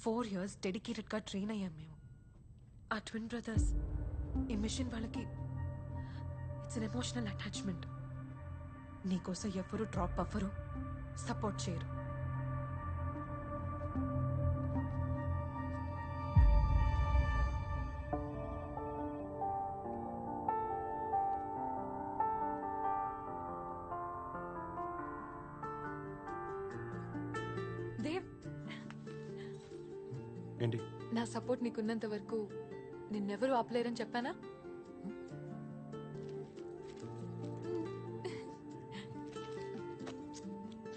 4 years డెడికేటెడ్గా train అయ్యాం మేము. ఆ ట్విన్ బ్రదర్స్ ఈ మిషన్ వాళ్ళకి ఇట్స్ అన్ ఎమోషనల్ అటాచ్మెంట్. నీకోసం ఎవరు డ్రాప్ అవ్వరు, సపోర్ట్ చేయరు. దేవ్, ఏంటి? నా సపోర్ట్ నీకున్నంత వరకు నిన్నెవరూ ఆపలేరని చెప్పానా?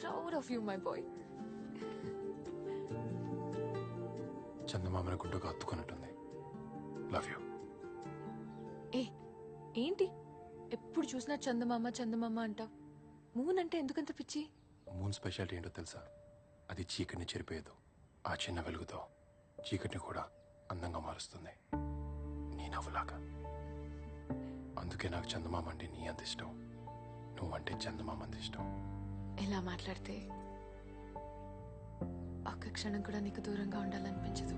Proud of you my boy. చందమామని గుండెగా హత్తుకున్నట్టుంది. Love you. ఏంటి ఎప్పుడు చూసినా చందమామ చందమామ అంటావు? మూన్ అంటే ఎందుకంత పిచ్చి? మూన్ స్పెషాలిటీ ఏంటో తెలుసా? అది చీకటిని చెరిపేయదు. ఆ చిన్న వెలుగుతో చీకటిని కూడా అందంగా మారుస్తుంది, నీ నవ్వులాగా. అందుకే నాకు చందమామ అంటే నీ అంత ఇష్టం, నువ్వంటే చందమామ అంత ఇష్టం. ఎలా మాట్లాడితే ఒక్క క్షణం కూడా నీకు దూరంగా ఉండాలనిపించదు.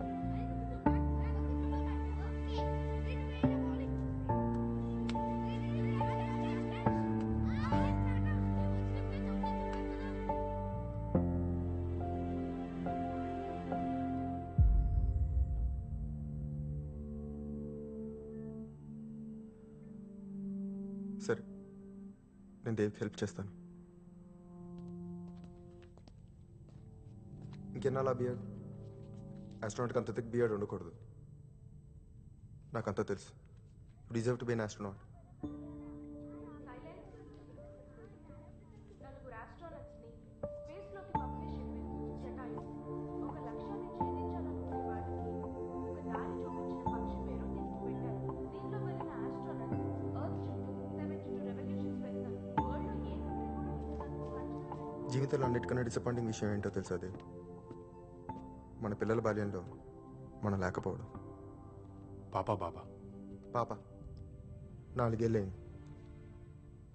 సరే, నేను దేవ్కి హెల్ప్ చేస్తాను. ఇంకెన్నాళ్ళ బియర్డ్? ఆస్ట్రోనాట్కి అంత థిక్ బియర్డ్ ఉండకూడదు. నాకంతా తెలుసు. You deserve to be an astronaut. జీవితంలో అన్నిటికన్నా డిసప్పాయింటింగ్ విషయం ఏంటో తెలుసా అది? మన పిల్లల బాల్యంలో మనం లేకపోవడం. బాబా పాప 4 ఏళ్ళయింది.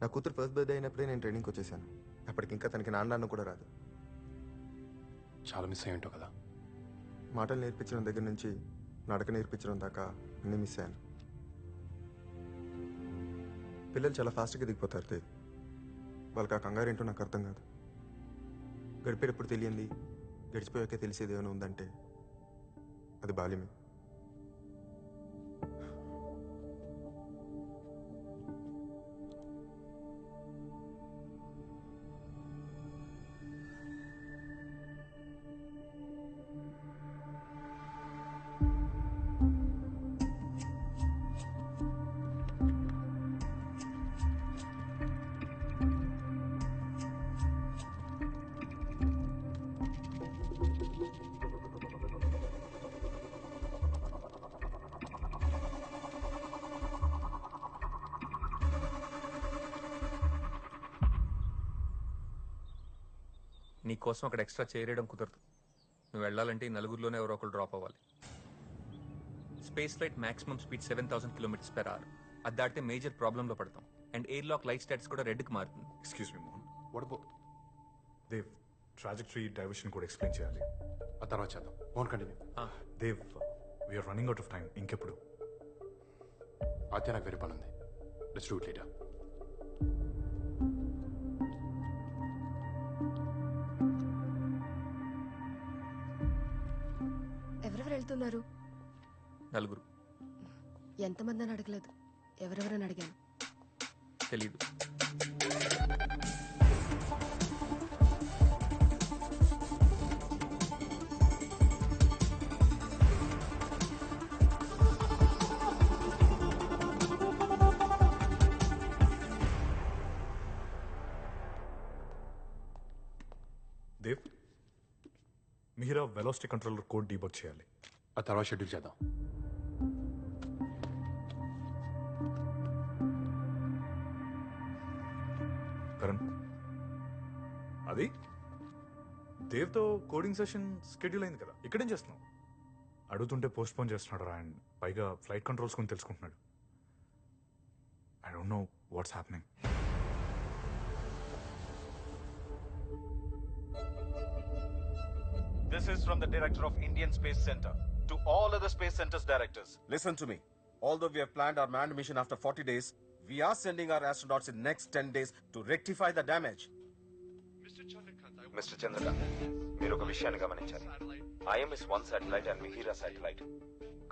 నా కూతురు ఫస్ట్ బర్త్డే అయినప్పుడే నేను ట్రైనింగ్కి వచ్చేసాను. అప్పటికి ఇంకా తనకి నాన్న కూడా రాదు. చాలా మిస్ అయ్యి ఉంటావు కదా. మాటలు నేర్పించడం దగ్గర నుంచి నడక నేర్పించడం దాకా అన్నీ మిస్ అయ్యాను. పిల్లలు చాలా ఫాస్ట్గా దిగిపోతారు దేవ్. వాళ్ళకి ఆ కంగారు ఏంటో నాకు అర్థం కాదు. గడిపేటప్పుడు తెలియంది గడిచిపోయాకే తెలిసేది ఏమైనా ఉందంటే అది బాల్యమే. నీ కోసం అక్కడ ఎక్స్ట్రా చేయడం కుదరదు. నువ్వు వెళ్ళాలంటే ఈ నలుగురిలోనే ఎవరో ఒకరు డ్రాప్ అవ్వాలి. Space flight maximum speed 7000 km/h. అది దాటితే మేజర్ ప్రాబ్లంలో పడతాం. And air lock light stats కూడా రెడ్కి మారుతుంది. Excuse me Mohan, what about Dev trajectory diversion కూడా ఎక్స్ప్లెయిన్ చేయాలి. ఆ తర్వాత చేద్దాం. Mohan continue. Dev, we're running out of time. ఇంకెప్పుడు? అయితే నాకు వేరే పని ఉంది. Let's do it later. ఎవరెవరు వెళ్తున్నారు? నలుగురు. ఎంతమంది అని అడగలేదు, ఎవరెవరని అడిగాను. తెలీదు. దేవ్, మీరా వెలాసిటీ కంట్రోలర్ కోడ్ డీబగ్ చేయాలి. ఆ తర్వాత షెడ్యూల్ చేద్దాం. కరణ్, అది దేవ్తో కోడింగ్ సెషన్ షెడ్యూల్ అయింది కదా, ఇక్కడేం చేస్తున్నావు? అడుగుతుంటే పోస్ట్ పోన్ చేస్తున్నాడు రా. అండ్ పైగా ఫ్లైట్ కంట్రోల్స్ కొని తెలుసుకుంటున్నాడు. I don't know what's happening. This is from the director of Indian Space Center. To all other space centers directors, listen to me. Although we have planned our manned mission after 40 days, we are sending our astronauts in next 10 days to rectify the damage. Mr. Chandrakant, మీరు ఒక విషయాన్ని గమనించాలి. IMS-1 satellite and Mihira satellite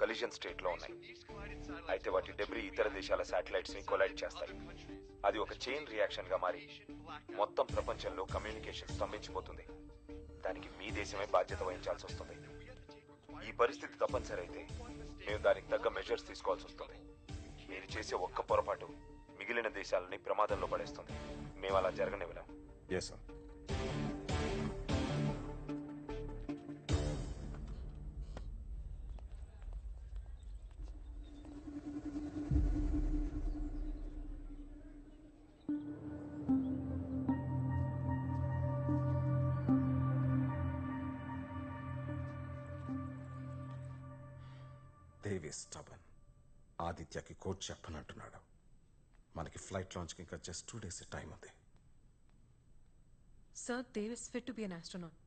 collision state లో ఉన్నాయి. అయితే వాటి debris ఇతర దేశాల శాటిలైట్స్ ని కొలైడ్ చేస్తాయి. అది ఒక చైన్ రియాక్షన్ గా మారి మొత్తం ప్రపంచంలో కమ్యూనికేషన్ స్తంభించిపోతుంది. దానికి మీ దేశమే బాధ్యత వహించాల్సి వస్తుంది. ఈ పరిస్థితి తప్పనిసరి అయితే మేము దానికి తగ్గ మెజర్స్ తీసుకోవాల్సి వస్తుంది. మీరు చేసే ఒక్క పొరపాటు మిగిలిన దేశాలని ప్రమాదంలో పడేస్తుంది. మేము అలా జరగనివ్వలేం. Yes sir. దేవి స్టబన్ ఆదిత్యకి కోచ్ చెప్పనంటున్నాడు. మనకి ఫ్లైట్ లాంచ్కి ఇంకా జస్ట్ 2 days టైం ఉంది. Sir Dev is fit to be an astronaut.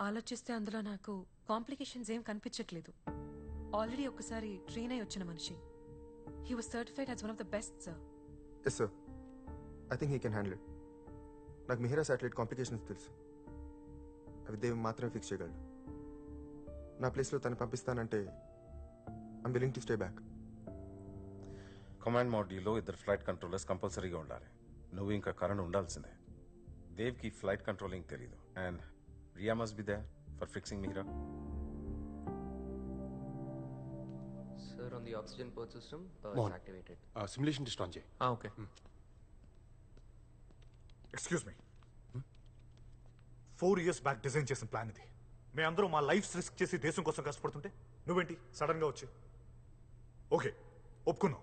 ఆలోచిస్తే అందులో నాకు కాంప్లికేషన్స్ ఏం కనిపించట్లేదు. ఆల్రెడీ ఒకసారి ట్రైన్ అయి వచ్చిన మనిషి. He was certified as one of the best sir. Yes sir, I think he can handle it. నాకు మిహిరా శాటిలైట్ కాంప్లికేషన్స్ తెలుసు. అవి దేవి మాత్రమే ఫిక్స్ చేయగలడు. నా ప్లేస్లో తను పంపిస్తానంటే I'm willing to stay back. Command మాడ్యూల్లో 2 ఫ్లైట్ కంట్రోలర్స్ కంపల్సరీగా ఉండాలి. నువ్వు ఇంకా కరణ్ ఉండాల్సిందే. దేవ్కి ఫ్లైట్ కంట్రోలింగ్ తెలీదు. And Riya must be there for fixing Mihira. Sir, on the oxygen port system is Mohan. activated. Simulation test on చేయి. Okay. Excuse me, 4 years back design చేసిన ప్లాన్ ఇది. మేమందరూ మా లైఫ్ రిస్క్ చేసి దేశం కోసం కష్టపడుతుంటే నువ్వేంటి సడన్ గా వచ్చి ఓకే ఒప్పుకున్నావు,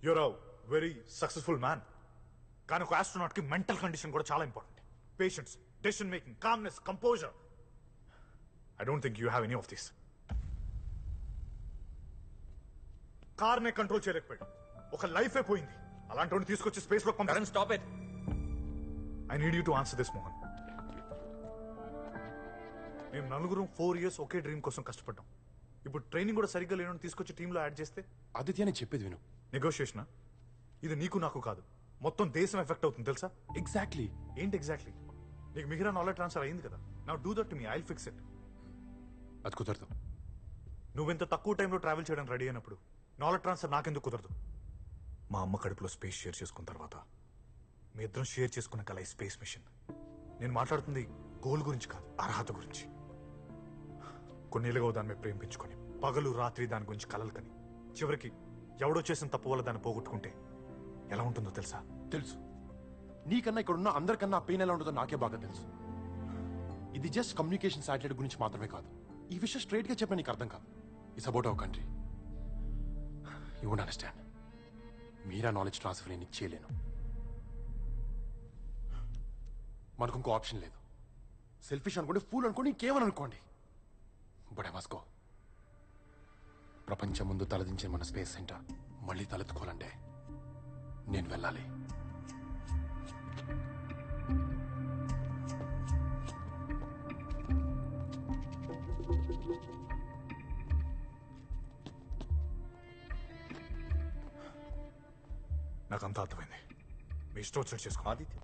you're a very successful man. కానీ ఒక ఆస్ట్రోనాట్ కి మెంటల్ కండిషన్ కూడా చాలా important. Patience, decision making, calmness, composure. I don't think you have any of this. కార్నే కంట్రోల్ చేయలేకపోయాడు. ఒక లైఫే పోయింది. అలాంటి తీసుకొచ్చి స్పేస్ లో Karan, stop it. I need you to answer this Mohan. మేము నలుగురం 4 years ఒకే డ్రీమ్ కోసం కష్టపడ్డాం. ఇప్పుడు ట్రైనింగ్ కూడా సరిగ్గా లేనని తీసుకొచ్చి టీంలో యాడ్ చేస్తే ఆదిత్య నేను చెప్పేది విను. నెగోషియేషనా? ఇది నీకు నాకు కాదు, మొత్తం దేశం ఎఫెక్ట్ అవుతుంది తెలుసా? ఎగ్జాక్ట్లీ. ఏంటి ఎగ్జాక్ట్లీ? నీకు మిగిలిన నాలెడ్జ్ ట్రాన్స్ఫర్ అయింది కదా. Now do that to me, I will fix it. అది కుదరదు. నువ్వెంత తక్కువ టైంలో ట్రావెల్ చేయడానికి రెడీ అయినప్పుడు నాలెడ్జ్ ట్రాన్స్ఫర్ నాకెందుకు కుదరదు? మా అమ్మ కడుపులో స్పేస్ షేర్ చేసుకున్న తర్వాత మీ ఇద్దరం షేర్ చేసుకున్న కల ఈ స్పేస్ మిషన్. నేను మాట్లాడుతుంది గోల్ గురించి కాదు, అర్హత గురించి. కొన్నేళ్ళుగా దాని మీద ప్రేమించుకొని పగలు రాత్రి దాని గురించి కలలు కని చివరికి ఎవడో చేసిన తప్పు వల్ల దాన్ని పోగొట్టుకుంటే ఎలా ఉంటుందో తెలుసా? తెలుసు. నీకన్నా ఇక్కడ ఉన్న అందరికన్నా పెయిన్ ఎలా ఉంటుందో నాకే బాగా తెలుసు. ఇది జస్ట్ కమ్యూనికేషన్ శాటిలైట్ గురించి మాత్రమే కాదు. ఈ విషయం స్ట్రైట్ గా చెప్పిన నీకు అర్థం కాదు. It's about our country. You won't understand. Meera knowledge transfer నేను చేయలేను. మనకు ఇంకో ఆప్షన్ లేదు. సెల్ఫిష్ అనుకోండి, ఫూల్ అనుకోండి, ఇంకేమని అనుకోండి, బట్ ఐ మస్ట్ గో. ప్రపంచం ముందు తలదించిన మన స్పేస్ సెంటర్ మళ్ళీ తలెత్తుకోవాలంటే నేను వెళ్ళాలి. నాకంతా అర్థమైంది. మీ ఇష్టం వచ్చినట్టు చేసుకో. Aditya,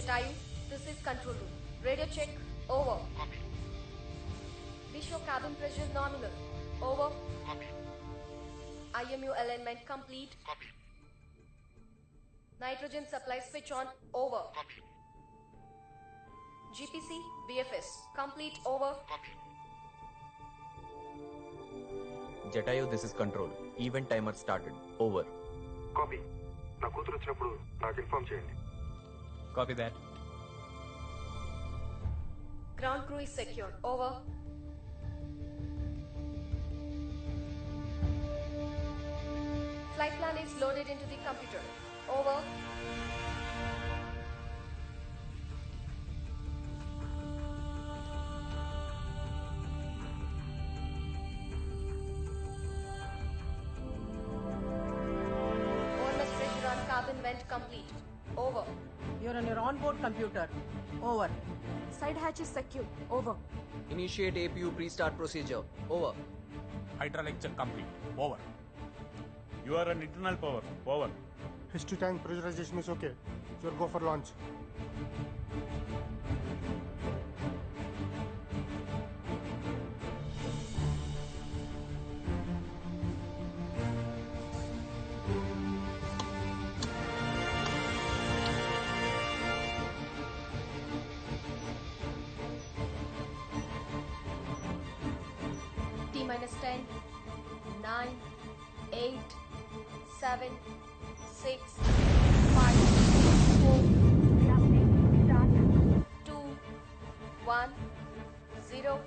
Jatayu, this is control room. Radio check. Over. Copy. We show cabin pressure nominal. Over. Copy. IMU alignment complete. Copy. Nitrogen supply switch on. Over. Copy. GPC, VFS, complete. Over. Copy. Jatayu, this is control. Event timer started. Over. Copy నా కూతురు వచ్చినప్పుడు నాకు inform చేయండి. Copy that. Ground crew is secured. Over. Flight plan is loaded into the computer. Over. OMS pressure on cabin vent complete. Over. You're on your onboard computer. Over. Side hatch is secure. Over. Initiate APU pre-start procedure. Over. Hydraulic check complete. Over. You are an internal power. Over. History tank pressurization is okay. You'll go for launch. T minus 10, 9, 8, 7, 6, 5, 4, 2, 1, 0.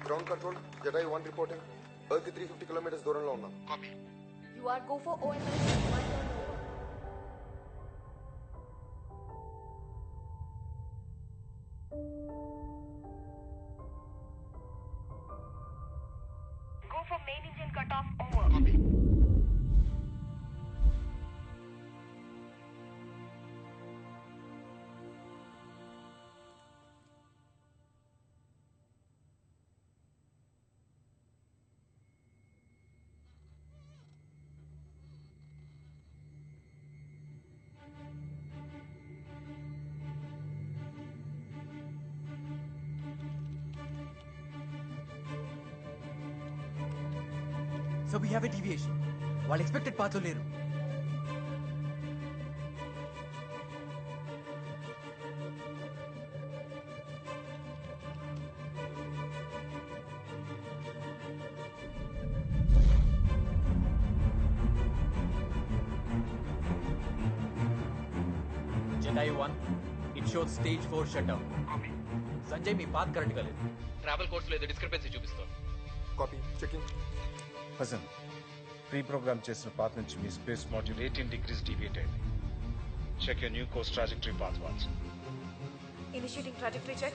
Ground control Jatayu 1 reporting. Earth కి 350 kilometres దూరంలో ఉన్నాం. Copy. You are go for OMS. 1 turn over. Go for main engine cutoff. Over. Copy. So we have a deviation. While expected path lo leru. Jatayu 1, it shows stage 4 shutdown. Copy. Sanjay, మీ path correct గా లేదు. Travel course లో ఏదో discrepancy చూపిస్తుంది. Copy. Checking. Hasan, pre program చేసిన path నుంచి మీ space module 18 degrees deviate అయింది. Check your new course trajectory path values. Initiating trajectory check.